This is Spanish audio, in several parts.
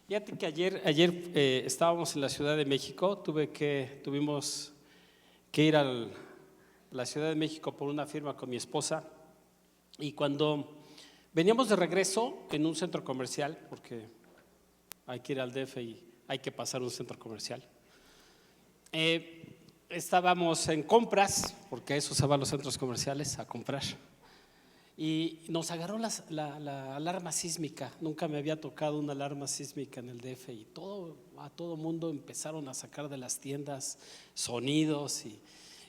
Fíjate que ayer estábamos en la Ciudad de México, tuvimos que ir a la Ciudad de México por una firma con mi esposa, y cuando veníamos de regreso en un centro comercial, porque hay que ir al DF y hay que pasar un centro comercial, estábamos en compras, porque a eso se van los centros comerciales, a comprar. Y nos agarró la alarma sísmica. Nunca me había tocado una alarma sísmica en el DF, y a todo mundo empezaron a sacar de las tiendas sonidos,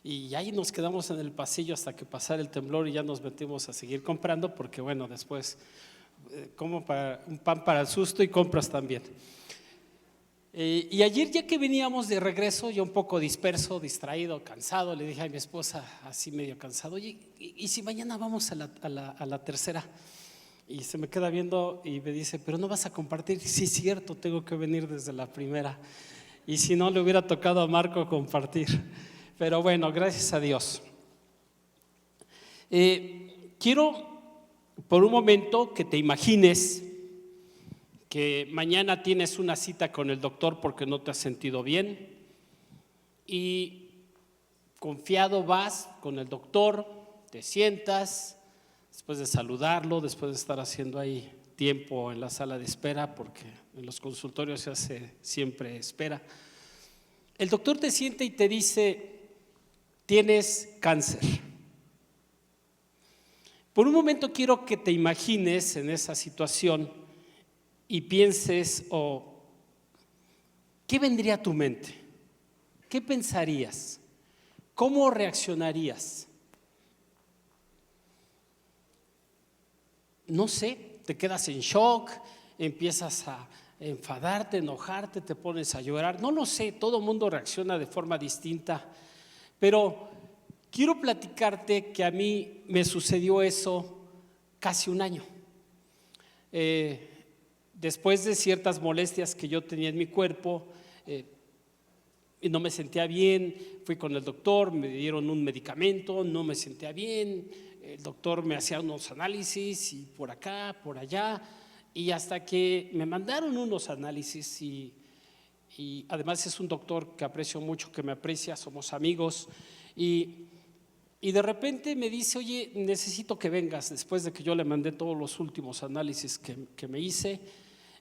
y ahí nos quedamos en el pasillo hasta que pasara el temblor, y ya nos metimos a seguir comprando, porque bueno, después como un pan para el susto y compras también. Y ayer, ya que veníamos de regreso, yo un poco disperso, distraído, cansado, le dije a mi esposa, así medio cansado: oye, ¿y si mañana vamos a la tercera? Y se me queda viendo y me dice: ¿pero no vas a compartir? Sí, cierto, tengo que venir desde la primera. Y si no, le hubiera tocado a Marco compartir. Pero bueno, gracias a Dios. Quiero por un momento que te imagines que mañana tienes una cita con el doctor porque no te has sentido bien, y confiado vas con el doctor, te sientas, después de saludarlo, después de estar haciendo ahí tiempo en la sala de espera, porque en los consultorios se hace siempre espera. El doctor te sienta y te dice: tienes cáncer. Por un momento quiero que te imagines en esa situación y pienses, ¿qué vendría a tu mente? ¿Qué pensarías? ¿Cómo reaccionarías? No sé, te quedas en shock, empiezas a enfadarte, enojarte, te pones a llorar. No lo sé, todo el mundo reacciona de forma distinta, pero quiero platicarte que a mí me sucedió eso casi un año. Después de ciertas molestias que yo tenía en mi cuerpo, y no me sentía bien, fui con el doctor, me dieron un medicamento, no me sentía bien, el doctor me hacía unos análisis y por acá, por allá, y hasta que me mandaron unos análisis, y además es un doctor que aprecio mucho, que me aprecia, somos amigos, y de repente me dice: oye, necesito que vengas, después de que yo le mandé todos los últimos análisis que me hice.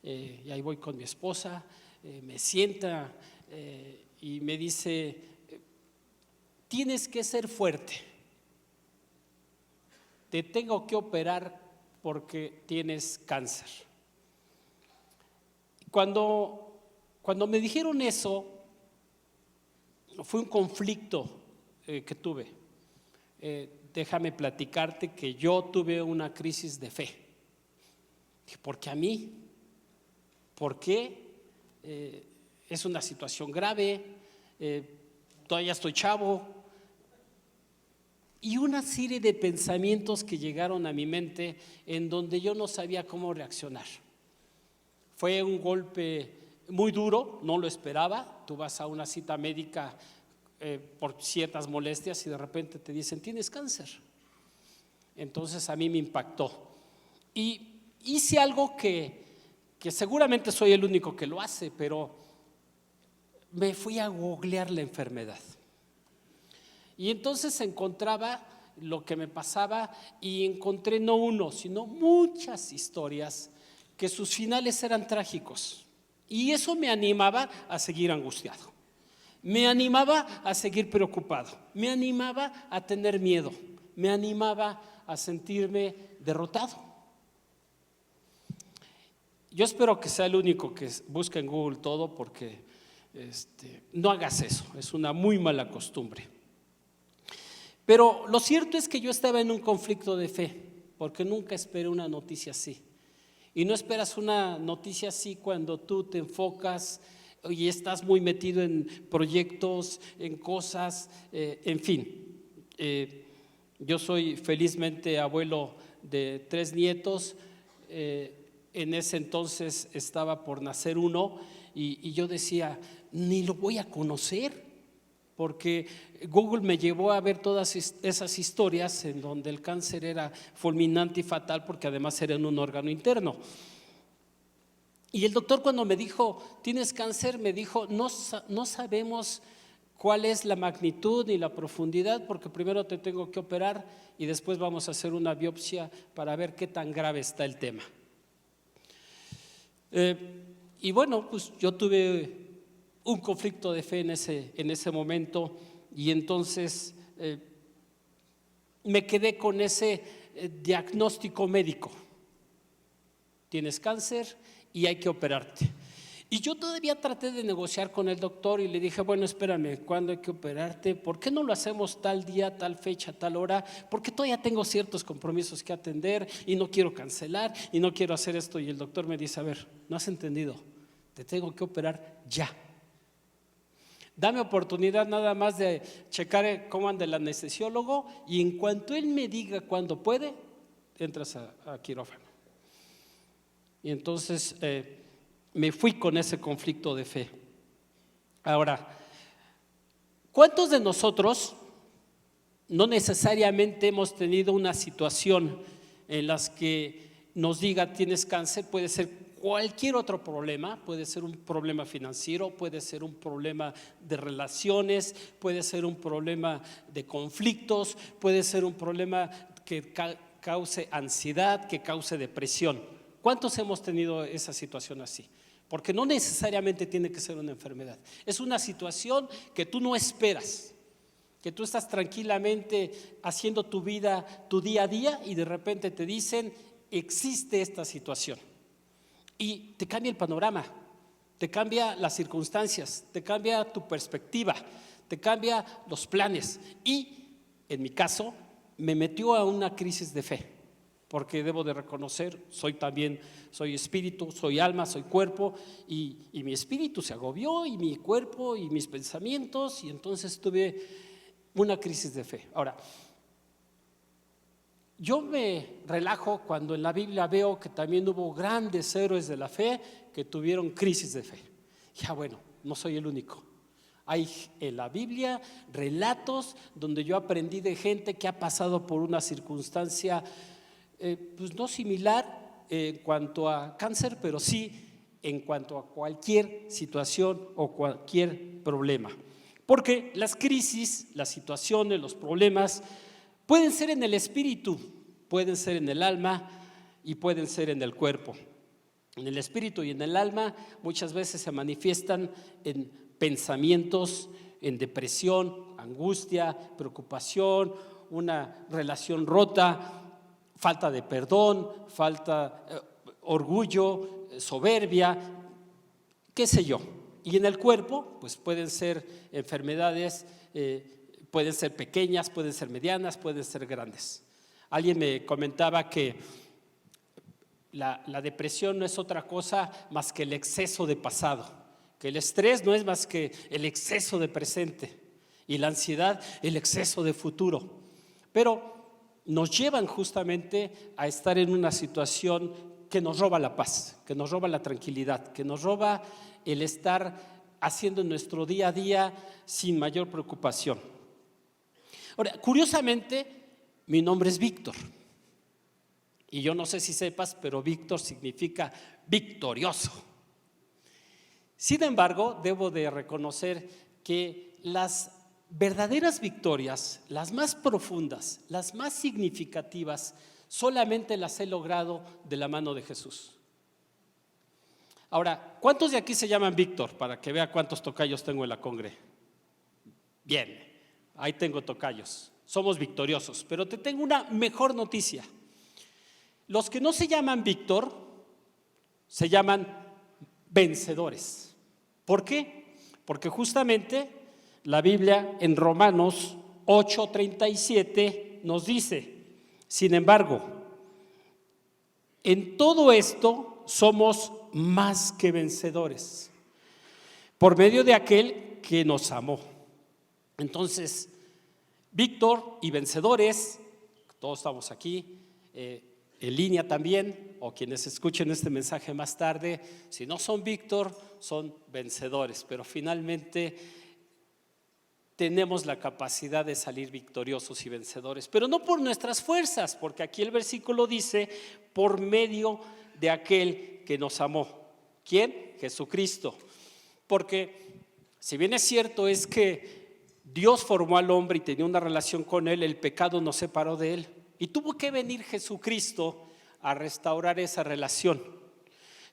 Y ahí voy con mi esposa, me sienta y me dice: tienes que ser fuerte, te tengo que operar porque tienes cáncer. Cuando me dijeron eso, fue un conflicto que tuve. Déjame platicarte que yo tuve una crisis de fe. ¿Por qué a mí? ¿Por qué? Es una situación grave, todavía estoy chavo, y una serie de pensamientos que llegaron a mi mente en donde yo no sabía cómo reaccionar. Fue un golpe muy duro, no lo esperaba. Tú vas a una cita médica por ciertas molestias y de repente te dicen: tienes cáncer. Entonces a mí me impactó y hice algo que seguramente soy el único que lo hace, pero me fui a googlear la enfermedad. Y entonces encontraba lo que me pasaba, y encontré no uno, sino muchas historias que sus finales eran trágicos. Y eso me animaba a seguir angustiado, me animaba a seguir preocupado, me animaba a tener miedo, me animaba a sentirme derrotado. Yo espero que sea el único que busque en Google todo, porque no hagas eso, es una muy mala costumbre. Pero lo cierto es que yo estaba en un conflicto de fe, porque nunca esperé una noticia así. Y no esperas una noticia así cuando tú te enfocas y estás muy metido en proyectos, en cosas, en fin. Yo soy felizmente abuelo de 3 nietos. En ese entonces estaba por nacer uno, y yo decía: ni lo voy a conocer, porque Google me llevó a ver todas esas historias en donde el cáncer era fulminante y fatal, porque además era en un órgano interno. Y el doctor, cuando me dijo, tienes cáncer, me dijo, no sabemos cuál es la magnitud ni la profundidad, porque primero te tengo que operar y después vamos a hacer una biopsia para ver qué tan grave está el tema. Y bueno, pues yo tuve un conflicto de fe en ese momento, y entonces me quedé con ese diagnóstico médico: tienes cáncer y hay que operarte. Y yo todavía traté de negociar con el doctor y le dije, bueno, espérame, ¿cuándo hay que operarte? ¿Por qué no lo hacemos tal día, tal fecha, tal hora? Porque todavía tengo ciertos compromisos que atender y no quiero cancelar y no quiero hacer esto. Y el doctor me dice, a ver, no has entendido, te tengo que operar ya. Dame oportunidad nada más de checar cómo anda el anestesiólogo, y en cuanto él me diga cuándo puede, entras a quirófano. Y entonces me fui con ese conflicto de fe. Ahora, ¿cuántos de nosotros no necesariamente hemos tenido una situación en las que nos diga tienes cáncer? Puede ser cualquier otro problema, puede ser un problema financiero, puede ser un problema de relaciones, puede ser un problema de conflictos, puede ser un problema que cause ansiedad, que cause depresión. ¿Cuántos hemos tenido esa situación así? Porque no necesariamente tiene que ser una enfermedad, es una situación que tú no esperas, que tú estás tranquilamente haciendo tu vida, tu día a día, y de repente te dicen, existe esta situación, y te cambia el panorama, te cambia las circunstancias, te cambia tu perspectiva, te cambia los planes. Y en mi caso me metió a una crisis de fe, porque debo de reconocer, soy espíritu, soy alma, soy cuerpo, y mi espíritu se agobió, y mi cuerpo y mis pensamientos, y entonces tuve una crisis de fe. Ahora, yo me relajo cuando en la Biblia veo que también hubo grandes héroes de la fe que tuvieron crisis de fe. Ya bueno, no soy el único. Hay en la Biblia relatos donde yo aprendí de gente que ha pasado por una circunstancia pues no similar en cuanto a cáncer, pero sí en cuanto a cualquier situación o cualquier problema. Porque las crisis, las situaciones, los problemas pueden ser en el espíritu, pueden ser en el alma y pueden ser en el cuerpo. En el espíritu y en el alma muchas veces se manifiestan en pensamientos, en depresión, angustia, preocupación, una relación rota, falta de perdón, orgullo, soberbia, qué sé yo. Y en el cuerpo, pues pueden ser enfermedades, pueden ser pequeñas, pueden ser medianas, pueden ser grandes. Alguien me comentaba que la depresión no es otra cosa más que el exceso de pasado, que el estrés no es más que el exceso de presente, y la ansiedad el exceso de futuro. Pero nos llevan justamente a estar en una situación que nos roba la paz, que nos roba la tranquilidad, que nos roba el estar haciendo nuestro día a día sin mayor preocupación. Ahora, curiosamente, mi nombre es Víctor, y yo no sé si sepas, pero Víctor significa victorioso. Sin embargo, debo de reconocer que las verdaderas victorias, las más profundas, las más significativas, solamente las he logrado de la mano de Jesús. Ahora, ¿cuántos de aquí se llaman Víctor? Para que vea cuántos tocayos tengo en la congre. Bien, ahí tengo tocayos, somos victoriosos. Pero te tengo una mejor noticia. Los que no se llaman Víctor se llaman vencedores. ¿Por qué? Porque justamente la Biblia en Romanos 8:37 nos dice, sin embargo, en todo esto somos más que vencedores por medio de aquel que nos amó. Entonces, Víctor y vencedores, todos estamos aquí, en línea también, o quienes escuchen este mensaje más tarde, si no son Víctor, son vencedores, pero finalmente tenemos la capacidad de salir victoriosos y vencedores, pero no por nuestras fuerzas, porque aquí el versículo dice, por medio de aquel que nos amó. ¿Quién? Jesucristo. Porque si bien es cierto es que Dios formó al hombre y tenía una relación con él, el pecado nos separó de él. Y tuvo que venir Jesucristo a restaurar esa relación.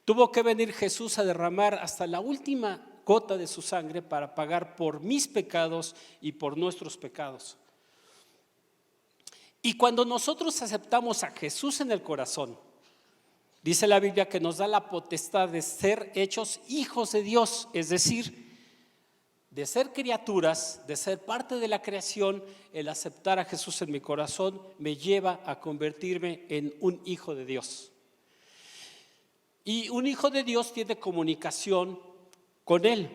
Tuvo que venir Jesús a derramar hasta la última gota de su sangre para pagar por mis pecados y por nuestros pecados. Y cuando nosotros aceptamos a Jesús en el corazón, dice la Biblia que nos da la potestad de ser hechos hijos de Dios, es decir, de ser criaturas, de ser parte de la creación. El aceptar a Jesús en mi corazón me lleva a convertirme en un hijo de Dios. Y un hijo de Dios tiene comunicación con Él.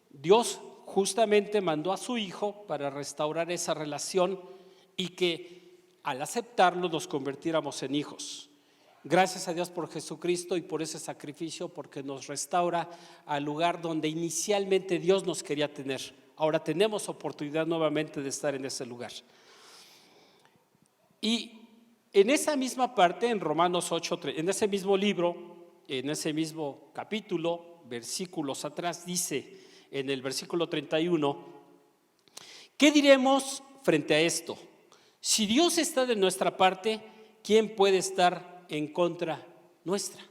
Dios justamente mandó a su Hijo para restaurar esa relación y que al aceptarlo nos convirtiéramos en hijos. Gracias a Dios por Jesucristo y por ese sacrificio, porque nos restaura al lugar donde inicialmente Dios nos quería tener. Ahora tenemos oportunidad nuevamente de estar en ese lugar. Y en esa misma parte, en Romanos 8, en ese mismo libro, en ese mismo capítulo, versículos atrás, dice en el versículo 31, ¿qué diremos frente a esto? Si Dios está de nuestra parte, ¿quién puede estar en contra nuestra?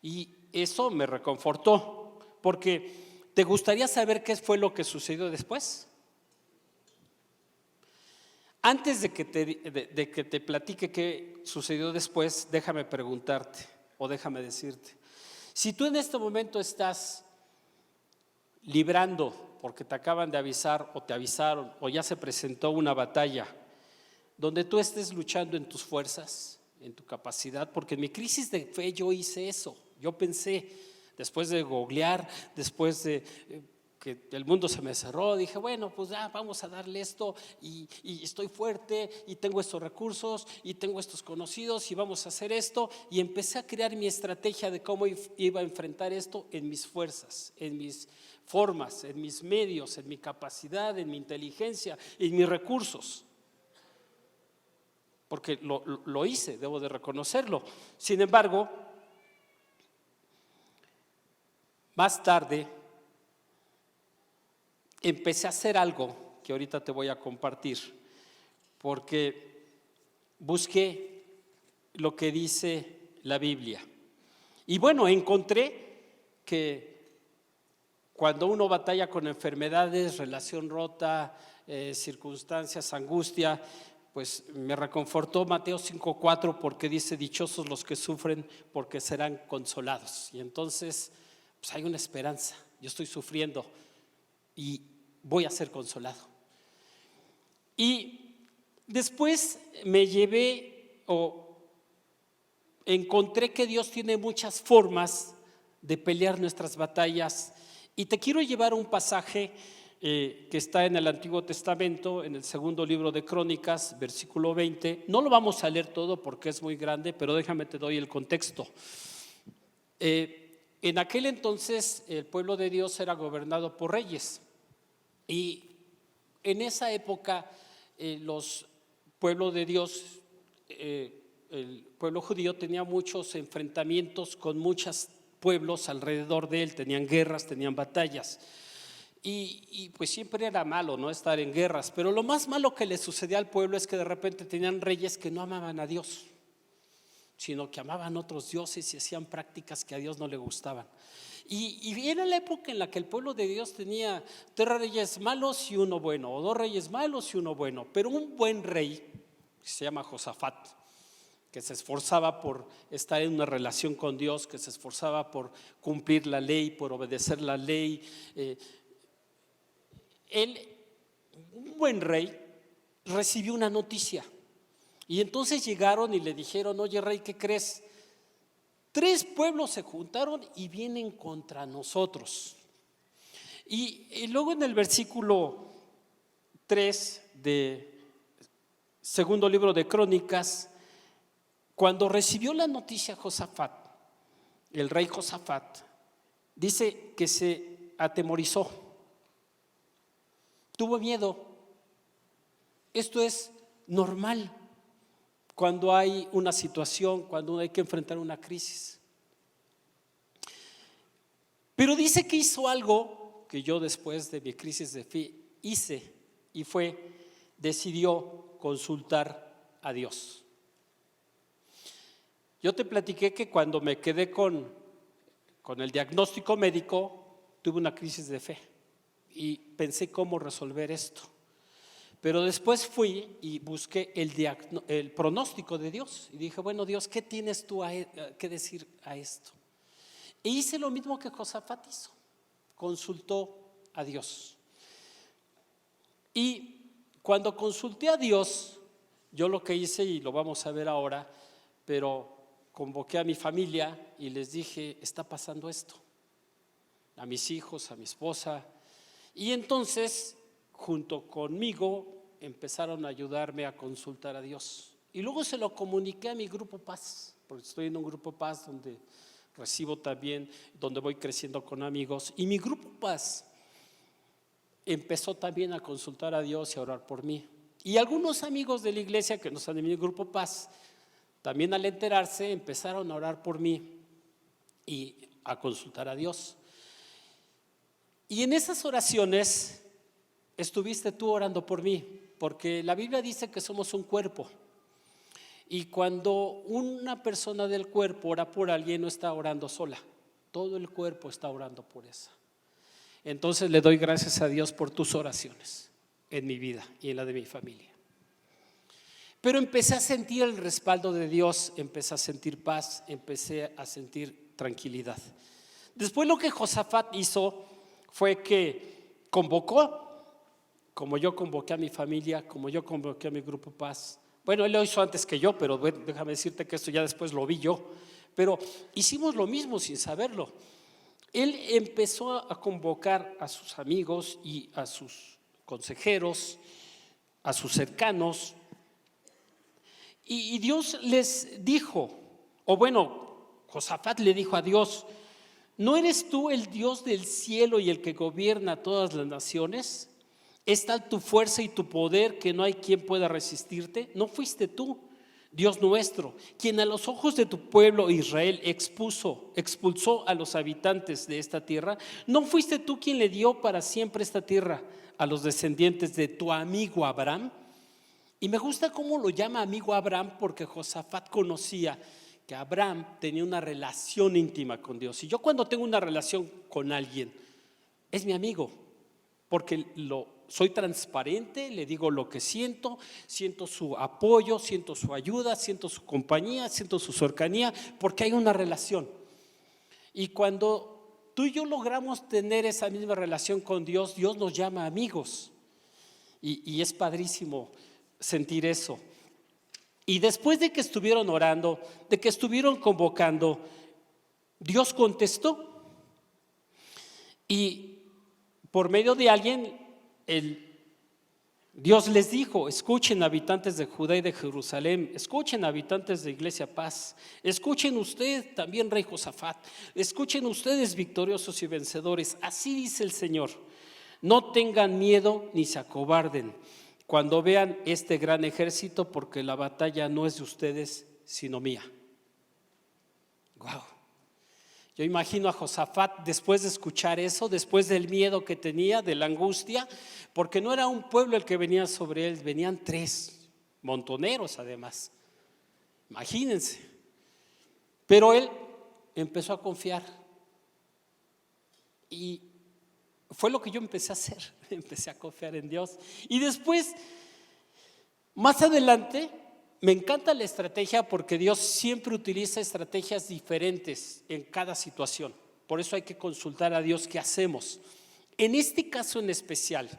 Y eso me reconfortó, porque ¿te gustaría saber qué fue lo que sucedió después? Antes de que te platique qué sucedió después, déjame preguntarte o déjame decirte, si tú en este momento estás librando, porque te acaban de avisar o te avisaron o ya se presentó una batalla donde tú estés luchando en tus fuerzas, en tu capacidad, porque en mi crisis de fe yo hice eso. Yo pensé, después de googlear, después de que el mundo se me cerró, dije, bueno, pues ya vamos a darle esto y estoy fuerte y tengo estos recursos y tengo estos conocidos y vamos a hacer esto, y empecé a crear mi estrategia de cómo iba a enfrentar esto en mis fuerzas, en mis formas, en mis medios, en mi capacidad, en mi inteligencia, en mis recursos. Porque lo hice, debo de reconocerlo. Sin embargo, más tarde empecé a hacer algo que ahorita te voy a compartir, porque busqué lo que dice la Biblia. Y bueno, encontré que cuando uno batalla con enfermedades, relación rota, circunstancias, angustia, pues me reconfortó Mateo 5:4, porque dice: dichosos los que sufren, porque serán consolados. Y entonces pues hay una esperanza. Yo estoy sufriendo y voy a ser consolado. Y después me llevé o encontré que Dios tiene muchas formas de pelear nuestras batallas, y te quiero llevar a un pasaje que está en el Antiguo Testamento, en el segundo libro de Crónicas, versículo 20. No lo vamos a leer todo porque es muy grande, pero déjame te doy el contexto. En aquel entonces el pueblo de Dios era gobernado por reyes, y en esa época los pueblos de Dios, el pueblo judío tenía muchos enfrentamientos con muchos pueblos alrededor de él, tenían guerras, tenían batallas. Y pues siempre era malo, ¿no?, estar en guerras, pero lo más malo que le sucedía al pueblo es que de repente tenían reyes que no amaban a Dios, sino que amaban otros dioses y hacían prácticas que a Dios no le gustaban. Y era la época en la que el pueblo de Dios tenía 3 reyes malos y uno bueno, o 2 reyes malos y uno bueno, pero un buen rey, que se llama Josafat, que se esforzaba por estar en una relación con Dios, que se esforzaba por cumplir la ley, por obedecer la ley. Él, un buen rey, recibió una noticia, y entonces llegaron y le dijeron: oye, rey, ¿qué crees? 3 pueblos se juntaron y vienen contra nosotros. Y luego en el versículo 3 de segundo libro de Crónicas, cuando recibió la noticia Josafat, el rey Josafat, dice que se atemorizó, tuvo miedo. Esto es normal cuando hay una situación, cuando hay que enfrentar una crisis. Pero dice que hizo algo que yo después de mi crisis de fe hice, y decidió consultar a Dios. Yo te platiqué que cuando me quedé con el diagnóstico médico, tuve una crisis de fe y pensé cómo resolver esto. Pero después fui y busqué el pronóstico de Dios y dije, bueno, Dios, ¿qué tienes tú que decir a esto? E hice lo mismo que Josafat hizo, consultó a Dios. Y cuando consulté a Dios, yo lo que hice, y lo vamos a ver ahora, pero convoqué a mi familia y les dije, está pasando esto, a mis hijos, a mi esposa, y entonces junto conmigo empezaron a ayudarme a consultar a Dios. Y luego se lo comuniqué a mi grupo Paz, porque estoy en un grupo Paz donde recibo también, donde voy creciendo con amigos, y mi grupo Paz empezó también a consultar a Dios y a orar por mí. Y algunos amigos de la iglesia que no están en mi grupo Paz, también al enterarse empezaron a orar por mí y a consultar a Dios. Y en esas oraciones estuviste tú orando por mí, porque la Biblia dice que somos un cuerpo. Y cuando una persona del cuerpo ora por alguien, no está orando sola, todo el cuerpo está orando por esa. Entonces le doy gracias a Dios por tus oraciones en mi vida y en la de mi familia. Pero empecé a sentir el respaldo de Dios, empecé a sentir paz, empecé a sentir tranquilidad. Después lo que Josafat hizo fue que convocó, como yo convoqué a mi familia, como yo convoqué a mi grupo Paz. Bueno, él lo hizo antes que yo, pero déjame decirte que esto ya después lo vi yo. Pero hicimos lo mismo sin saberlo. Él empezó a convocar a sus amigos y a sus consejeros, a sus cercanos, y Dios les dijo, o bueno, Josafat le dijo a Dios, ¿no eres tú el Dios del cielo y el que gobierna todas las naciones? ¿Es tal tu fuerza y tu poder que no hay quien pueda resistirte? ¿No fuiste tú, Dios nuestro, quien a los ojos de tu pueblo Israel expulsó a los habitantes de esta tierra? ¿No fuiste tú quien le dio para siempre esta tierra a los descendientes de tu amigo Abraham? Y me gusta cómo lo llama amigo Abraham, porque Josafat conocía que Abraham tenía una relación íntima con Dios. Y yo cuando tengo una relación con alguien, es mi amigo, porque soy transparente, le digo lo que siento su apoyo, siento su ayuda, siento su compañía, siento su cercanía, porque hay una relación. Y cuando tú y yo logramos tener esa misma relación con Dios, Dios nos llama amigos. Y es padrísimo sentir eso. Y después de que estuvieron orando, de que estuvieron convocando, Dios contestó. Y por medio de alguien, Dios les dijo, escuchen habitantes de Judá y de Jerusalén, escuchen habitantes de Iglesia Paz, escuchen usted también rey Josafat, escuchen ustedes victoriosos y vencedores, así dice el Señor, no tengan miedo ni se acobarden cuando vean este gran ejército, porque la batalla no es de ustedes sino mía. Wow. Yo imagino a Josafat después de escuchar eso, después del miedo que tenía, de la angustia, porque no era un pueblo el que venía sobre él, venían 3 montoneros además. Imagínense. Pero él empezó a confiar. Y fue lo que yo empecé a hacer, empecé a confiar en Dios. Y después, más adelante, me encanta la estrategia porque Dios siempre utiliza estrategias diferentes en cada situación. Por eso hay que consultar a Dios qué hacemos. En este caso en especial,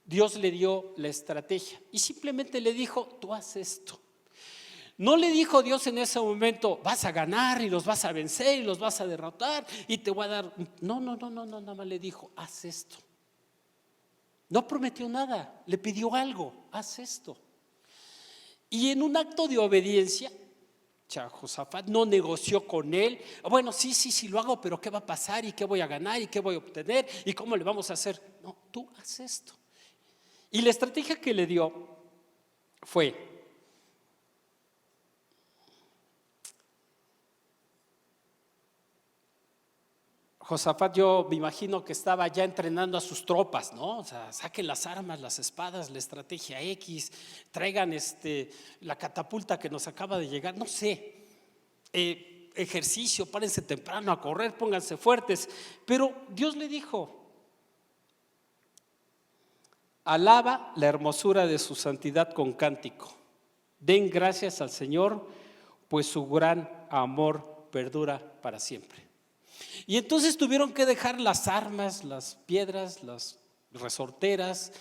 Dios le dio la estrategia y simplemente le dijo, tú haz esto. No le dijo Dios en ese momento, vas a ganar y los vas a vencer y los vas a derrotar y te voy a dar. No, nada más le dijo, haz esto. No prometió nada, le pidió algo, haz esto. Y en un acto de obediencia, Josafat no negoció con él. Bueno, sí, lo hago, pero ¿qué va a pasar? ¿Y qué voy a ganar? ¿Y qué voy a obtener? ¿Y cómo le vamos a hacer? No, tú haz esto. Y la estrategia que le dio fue: Josafat, yo me imagino que estaba ya entrenando a sus tropas, ¿no? O sea, saquen las armas, las espadas, la estrategia X, traigan la catapulta que nos acaba de llegar, no sé, ejercicio, párense temprano a correr, pónganse fuertes. Pero Dios le dijo: alaba la hermosura de su santidad con cántico, den gracias al Señor, pues su gran amor perdura para siempre. Y entonces tuvieron que dejar las armas, las piedras, las resorteras,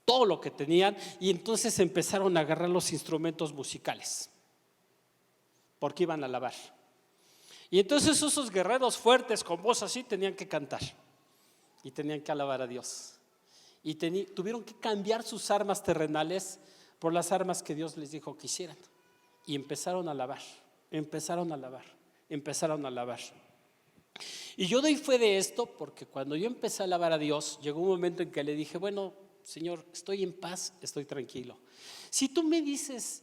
todo lo que tenían, y entonces empezaron a agarrar los instrumentos musicales, porque iban a alabar. Y entonces esos guerreros fuertes con voz así tenían que cantar y tenían que alabar a Dios. Y tuvieron que cambiar sus armas terrenales por las armas que Dios les dijo que hicieran. Y empezaron a alabar, empezaron a alabar, empezaron a alabar. Y yo doy fe de esto porque cuando yo empecé a alabar a Dios, llegó un momento en que le dije: bueno, Señor, estoy en paz, estoy tranquilo. Si tú me dices,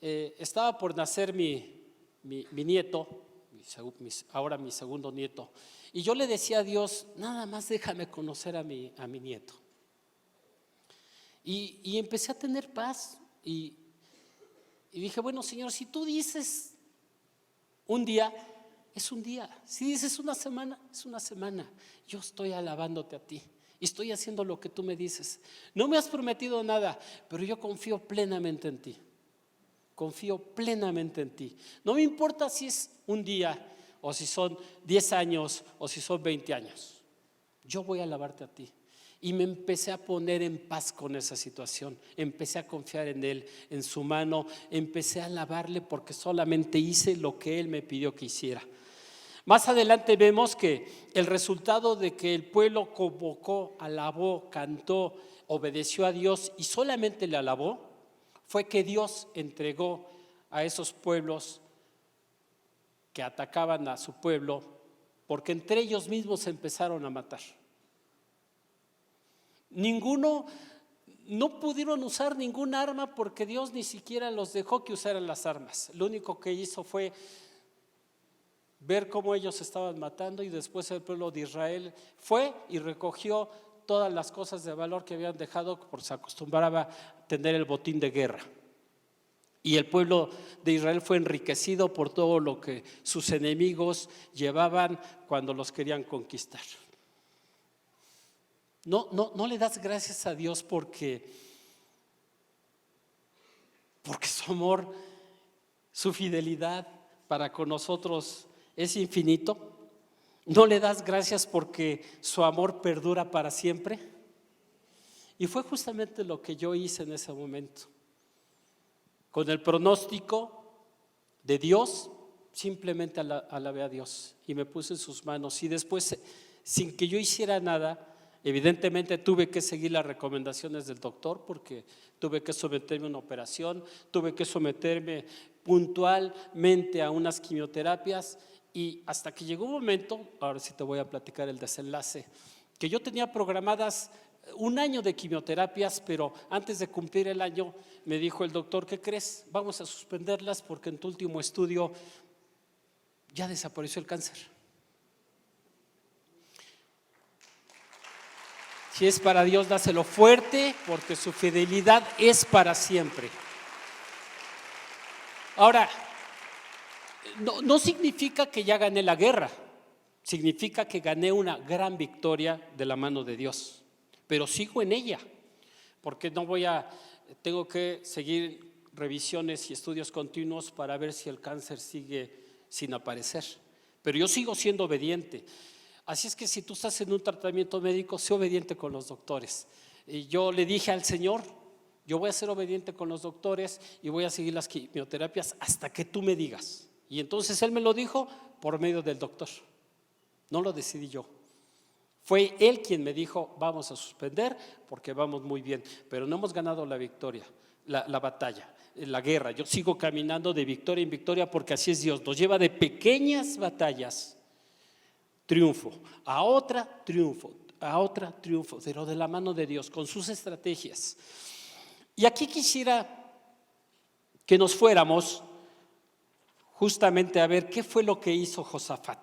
estaba por nacer mi nieto, ahora mi segundo nieto, y yo le decía a Dios: nada más déjame conocer a mi nieto. Y empecé a tener paz y dije: bueno, Señor, si tú dices un día, es un día. Si dices una semana, es una semana. Yo estoy alabándote a ti y estoy haciendo lo que tú me dices. No me has prometido nada, pero yo confío plenamente en ti. Confío plenamente en ti. No me importa si es un día o si son 10 años o si son 20 años. Yo voy a alabarte a ti. Y me empecé a poner en paz con esa situación, empecé a confiar en Él, en su mano, empecé a alabarle porque solamente hice lo que Él me pidió que hiciera. Más adelante vemos que el resultado de que el pueblo convocó, alabó, cantó, obedeció a Dios y solamente le alabó, fue que Dios entregó a esos pueblos que atacaban a su pueblo, porque entre ellos mismos se empezaron a matar. No pudieron usar ningún arma porque Dios ni siquiera los dejó que usaran las armas. Lo único que hizo fue ver cómo ellos estaban matando, y después el pueblo de Israel fue y recogió todas las cosas de valor que habían dejado, porque se acostumbraba a tener el botín de guerra. Y el pueblo de Israel fue enriquecido por todo lo que sus enemigos llevaban cuando los querían conquistar. No le das gracias a Dios porque su amor, su fidelidad para con nosotros es infinito. No le das gracias porque su amor perdura para siempre. Y fue justamente lo que yo hice en ese momento. Con el pronóstico de Dios, simplemente alabé a Dios y me puse en sus manos. Y después, sin que yo hiciera nada, evidentemente tuve que seguir las recomendaciones del doctor, porque tuve que someterme a una operación, tuve que someterme puntualmente a unas quimioterapias, y hasta que llegó un momento, ahora sí te voy a platicar el desenlace, que yo tenía programadas 1 año de quimioterapias, pero antes de cumplir el año me dijo el doctor: ¿qué crees? Vamos a suspenderlas porque en tu último estudio ya desapareció el cáncer. Si es para Dios, dáselo fuerte, porque su fidelidad es para siempre. Ahora, no significa que ya gané la guerra, significa que gané una gran victoria de la mano de Dios, pero sigo en ella, porque tengo que seguir revisiones y estudios continuos para ver si el cáncer sigue sin aparecer, pero yo sigo siendo obediente. Así es que si tú estás en un tratamiento médico, sé obediente con los doctores. Y yo le dije al Señor: yo voy a ser obediente con los doctores y voy a seguir las quimioterapias hasta que tú me digas. Y entonces Él me lo dijo por medio del doctor. No lo decidí yo. Fue Él quien me dijo: vamos a suspender porque vamos muy bien, pero no hemos ganado la victoria, la batalla, la guerra. Yo sigo caminando de victoria en victoria, porque así es Dios. Nos lleva de pequeñas batallas, triunfo, a otra triunfo, pero de la mano de Dios, con sus estrategias. Y aquí quisiera que nos fuéramos justamente a ver qué fue lo que hizo Josafat.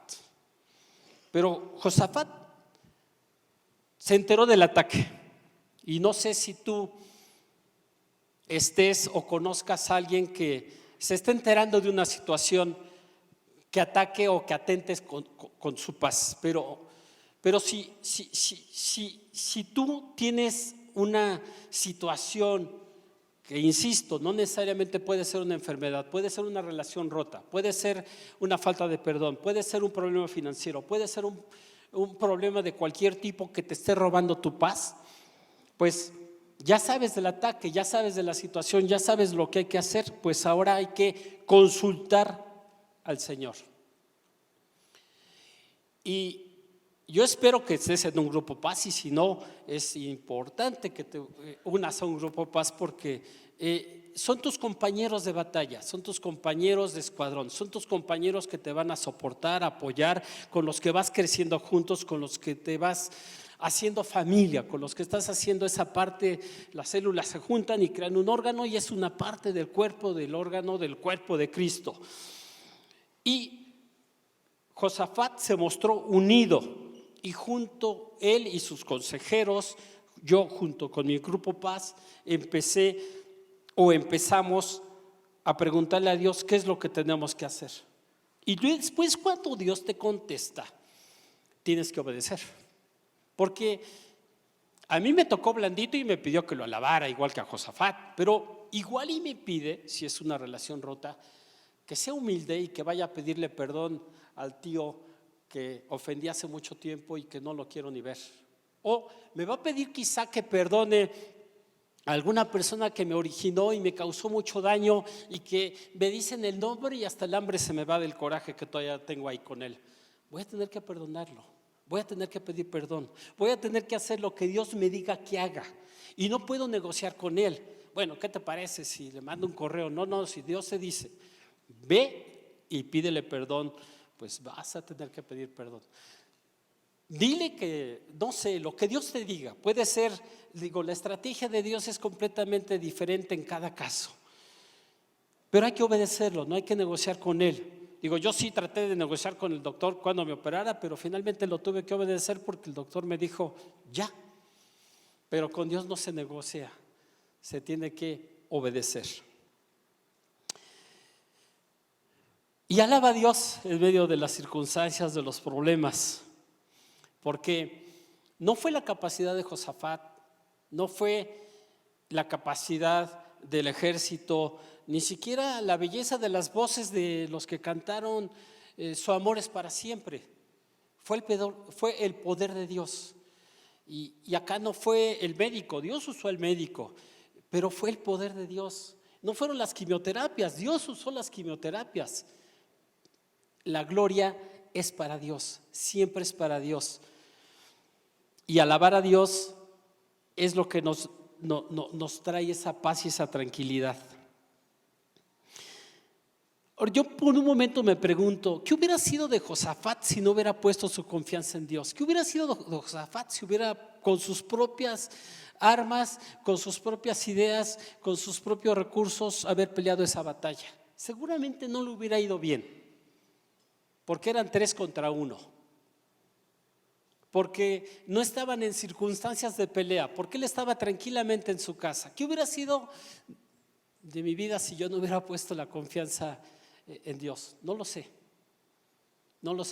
Pero Josafat se enteró del ataque. Y no sé si tú estés o conozcas a alguien que se esté enterando de una situación que ataque o que atentes con su paz. Pero si tú tienes una situación que, insisto, no necesariamente puede ser una enfermedad, puede ser una relación rota, puede ser una falta de perdón, puede ser un problema financiero, puede ser un problema de cualquier tipo que te esté robando tu paz, pues ya sabes del ataque, ya sabes de la situación, ya sabes lo que hay que hacer, pues ahora hay que consultar al Señor. Y yo espero que estés en un grupo paz, y si no, es importante que te unas a un grupo paz, porque son tus compañeros de batalla, son tus compañeros de escuadrón, son tus compañeros que te van a soportar, apoyar, con los que vas creciendo juntos, con los que te vas haciendo familia, con los que estás haciendo esa parte. Las células se juntan y crean un órgano, y es una parte del cuerpo, del órgano del cuerpo de Cristo. Y Josafat se mostró unido, y junto él y sus consejeros, yo junto con mi grupo paz, empezamos a preguntarle a Dios qué es lo que tenemos que hacer. Y después, cuando Dios te contesta, tienes que obedecer. Porque a mí me tocó blandito y me pidió que lo alabara, igual que a Josafat, pero igual y me pide, si es una relación rota, que sea humilde y que vaya a pedirle perdón al tío que ofendí hace mucho tiempo y que no lo quiero ni ver. O me va a pedir quizá que perdone a alguna persona que me originó y me causó mucho daño, y que me dicen el nombre y hasta el hambre se me va del coraje que todavía tengo ahí con él. Voy a tener que perdonarlo, voy a tener que pedir perdón, voy a tener que hacer lo que Dios me diga que haga, y no puedo negociar con él. Bueno, ¿qué te parece si le mando un correo? No, si Dios te dice, ve y pídele perdón, pues vas a tener que pedir perdón. Dile que, no sé, lo que Dios te diga. Puede ser, la estrategia de Dios es completamente diferente en cada caso, pero hay que obedecerlo, no hay que negociar con él. Yo sí traté de negociar con el doctor cuando me operara, pero finalmente lo tuve que obedecer porque el doctor me dijo ya. Pero con Dios no se negocia, se tiene que obedecer. Y alaba a Dios en medio de las circunstancias, de los problemas, porque no fue la capacidad de Josafat, no fue la capacidad del ejército, ni siquiera la belleza de las voces de los que cantaron Su amor es para siempre. Fue el poder de Dios. Y acá no fue el médico, Dios usó el médico, pero fue el poder de Dios. No fueron las quimioterapias, Dios usó las quimioterapias. La gloria es para Dios, siempre es para Dios. Y alabar a Dios es lo que nos trae esa paz y esa tranquilidad. Yo por un momento me pregunto, ¿qué hubiera sido de Josafat si no hubiera puesto su confianza en Dios? ¿Qué hubiera sido de Josafat si hubiera, con sus propias armas, con sus propias ideas, con sus propios recursos, haber peleado esa batalla? Seguramente no le hubiera ido bien, porque eran 3 contra 1, porque no estaban en circunstancias de pelea, porque él estaba tranquilamente en su casa. ¿Qué hubiera sido de mi vida si yo no hubiera puesto la confianza en Dios? No lo sé,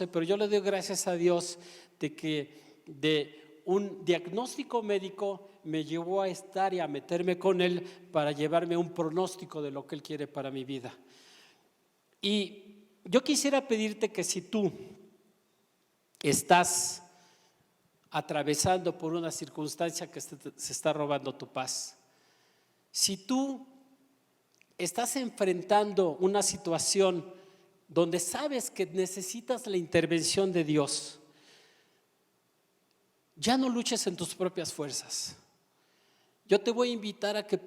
pero yo le doy gracias a Dios de que de un diagnóstico médico me llevó a estar y a meterme con Él para llevarme un pronóstico de lo que Él quiere para mi vida. Y yo quisiera pedirte que si tú estás atravesando por una circunstancia que se está robando tu paz, si tú estás enfrentando una situación donde sabes que necesitas la intervención de Dios, ya no luches en tus propias fuerzas. Yo te voy a invitar a que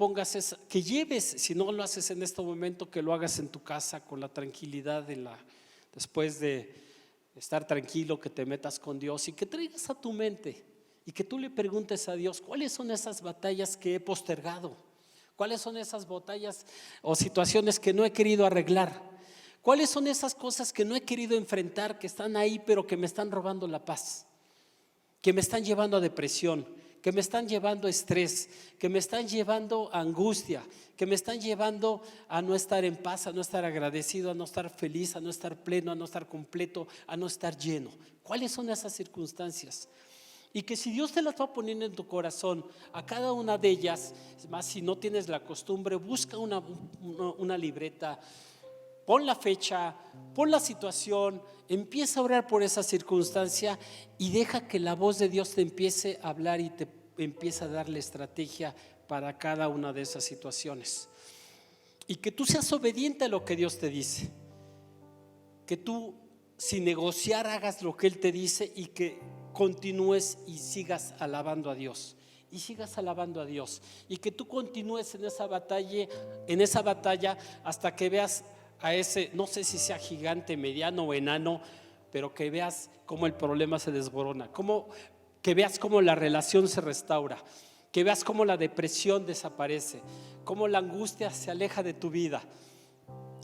que lleves, si no lo haces en este momento, que lo hagas en tu casa con la tranquilidad después de estar tranquilo, que te metas con Dios y que traigas a tu mente y que tú le preguntes a Dios cuáles son esas batallas que he postergado, cuáles son esas batallas o situaciones que no he querido arreglar, ¿Cuáles son esas cosas que no he querido enfrentar, que están ahí, pero que me están robando la paz? Que me están llevando a depresión, que me están llevando a estrés, que me están llevando a angustia, que me están llevando a no estar en paz, a no estar agradecido, a no estar feliz, a no estar pleno, a no estar completo, a no estar lleno. ¿Cuáles son esas circunstancias? Y que si Dios te las va poniendo en tu corazón, a cada una de ellas, es más, si no tienes la costumbre, busca una libreta, pon la fecha, pon la situación, empieza a orar por esa circunstancia y deja que la voz de Dios te empiece a hablar y te empieza a darle estrategia para cada una de esas situaciones. Y que tú seas obediente a lo que Dios te dice, que tú sin negociar hagas lo que Él te dice y que continúes y sigas alabando a Dios. Y sigas alabando a Dios y que tú continúes en esa batalla hasta que veas a ese, no sé si sea gigante, mediano o enano, pero que veas cómo el problema se desborona, que veas cómo la relación se restaura, que veas cómo la depresión desaparece, cómo la angustia se aleja de tu vida,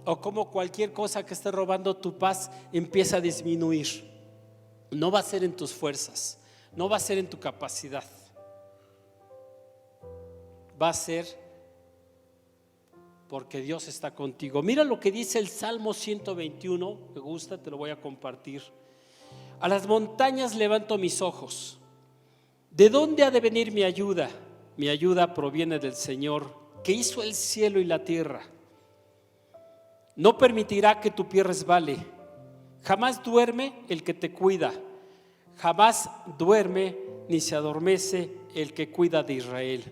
o cómo cualquier cosa que esté robando tu paz empieza a disminuir. No va a ser en tus fuerzas, no va a ser en tu capacidad, va a ser porque Dios está contigo. Mira lo que dice el Salmo 121, me gusta, te lo voy a compartir. A las montañas levanto mis ojos. ¿De dónde ha de venir mi ayuda? Mi ayuda proviene del Señor, que hizo el cielo y la tierra. No permitirá que tu pie resbale. Jamás duerme el que te cuida. Jamás duerme ni se adormece el que cuida de Israel.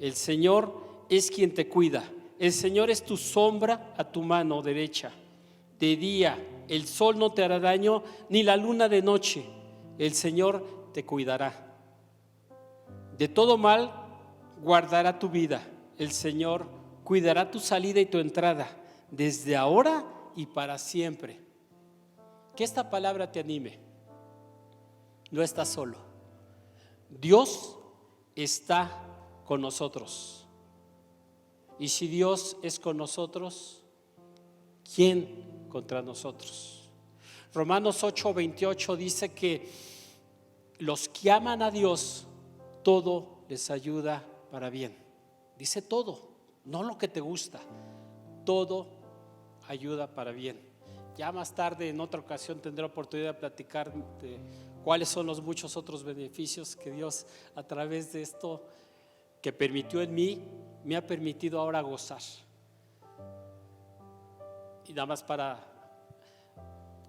El Señor es quien te cuida. El Señor es tu sombra a tu mano derecha. De día el sol no te hará daño, ni la luna de noche. El Señor te cuidará. De todo mal guardará tu vida. El Señor cuidará tu salida y tu entrada, desde ahora y para siempre. Que esta palabra te anime. No estás solo. Dios está con nosotros. Y si Dios es con nosotros, ¿quién contra nosotros? Romanos 8:28 dice que los que aman a Dios, todo les ayuda para bien. Dice todo, no lo que te gusta, todo ayuda para bien. Ya más tarde, en otra ocasión, tendré oportunidad de platicar de cuáles son los muchos otros beneficios que Dios, a través de esto que permitió en mí, me ha permitido ahora gozar. Y nada más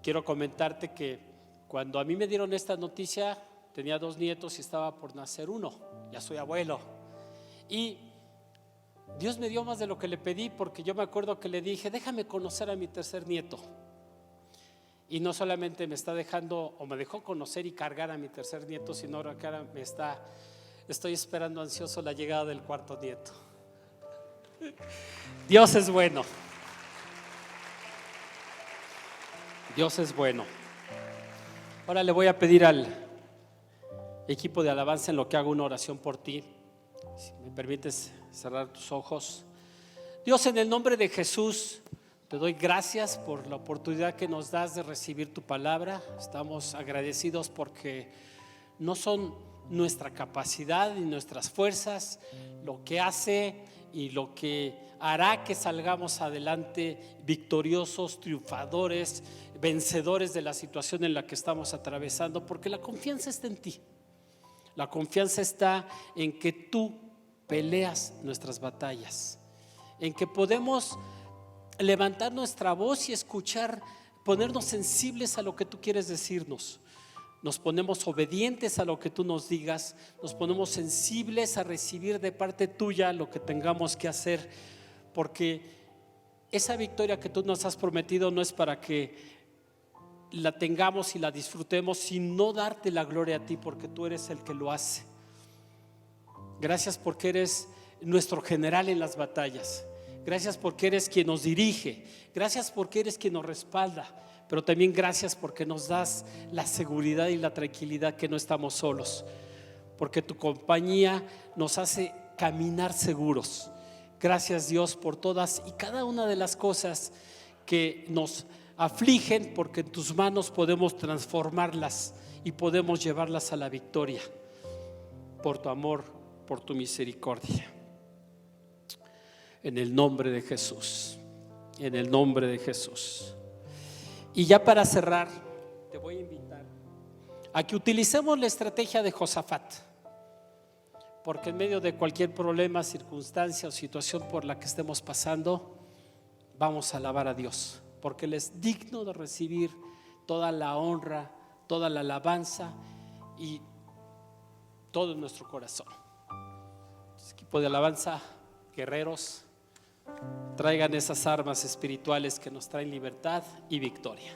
quiero comentarte que cuando a mí me dieron esta noticia, tenía 2 nietos y estaba por nacer uno. Ya soy abuelo. Y Dios me dio más de lo que le pedí, porque yo me acuerdo que le dije, déjame conocer a mi tercer nieto. Y no solamente me está dejando, o me dejó conocer y cargar a mi tercer nieto, sino ahora que estoy esperando ansioso la llegada del cuarto nieto. Dios es bueno. Dios es bueno. Ahora le voy a pedir al equipo de alabanza en lo que hago una oración por ti. Si me permites cerrar tus ojos. Dios, en el nombre de Jesús, te doy gracias por la oportunidad que nos das de recibir tu palabra. Estamos agradecidos porque no son nuestra capacidad y nuestras fuerzas lo que hace y lo que hará que salgamos adelante victoriosos, triunfadores, vencedores de la situación en la que estamos atravesando, porque la confianza está en ti. La confianza está en que tú peleas nuestras batallas, en que podemos levantar nuestra voz y escuchar, ponernos sensibles a lo que tú quieres decirnos. Nos ponemos obedientes a lo que tú nos digas, nos ponemos sensibles a recibir de parte tuya lo que tengamos que hacer, porque esa victoria que tú nos has prometido no es para que la tengamos y la disfrutemos, sino darte la gloria a ti, porque tú eres el que lo hace. Gracias porque eres nuestro general en las batallas. Gracias porque eres quien nos dirige. Gracias porque eres quien nos respalda. Pero también gracias porque nos das la seguridad y la tranquilidad que no estamos solos, porque tu compañía nos hace caminar seguros. Gracias, Dios, por todas y cada una de las cosas que nos afligen, porque en tus manos podemos transformarlas y podemos llevarlas a la victoria por tu amor, por tu misericordia. En el nombre de Jesús, en el nombre de Jesús. Y ya para cerrar, te voy a invitar a que utilicemos la estrategia de Josafat, porque en medio de cualquier problema, circunstancia o situación por la que estemos pasando, vamos a alabar a Dios, porque Él es digno de recibir toda la honra, toda la alabanza y todo nuestro corazón. Equipo de alabanza, guerreros, traigan esas armas espirituales que nos traen libertad y victoria.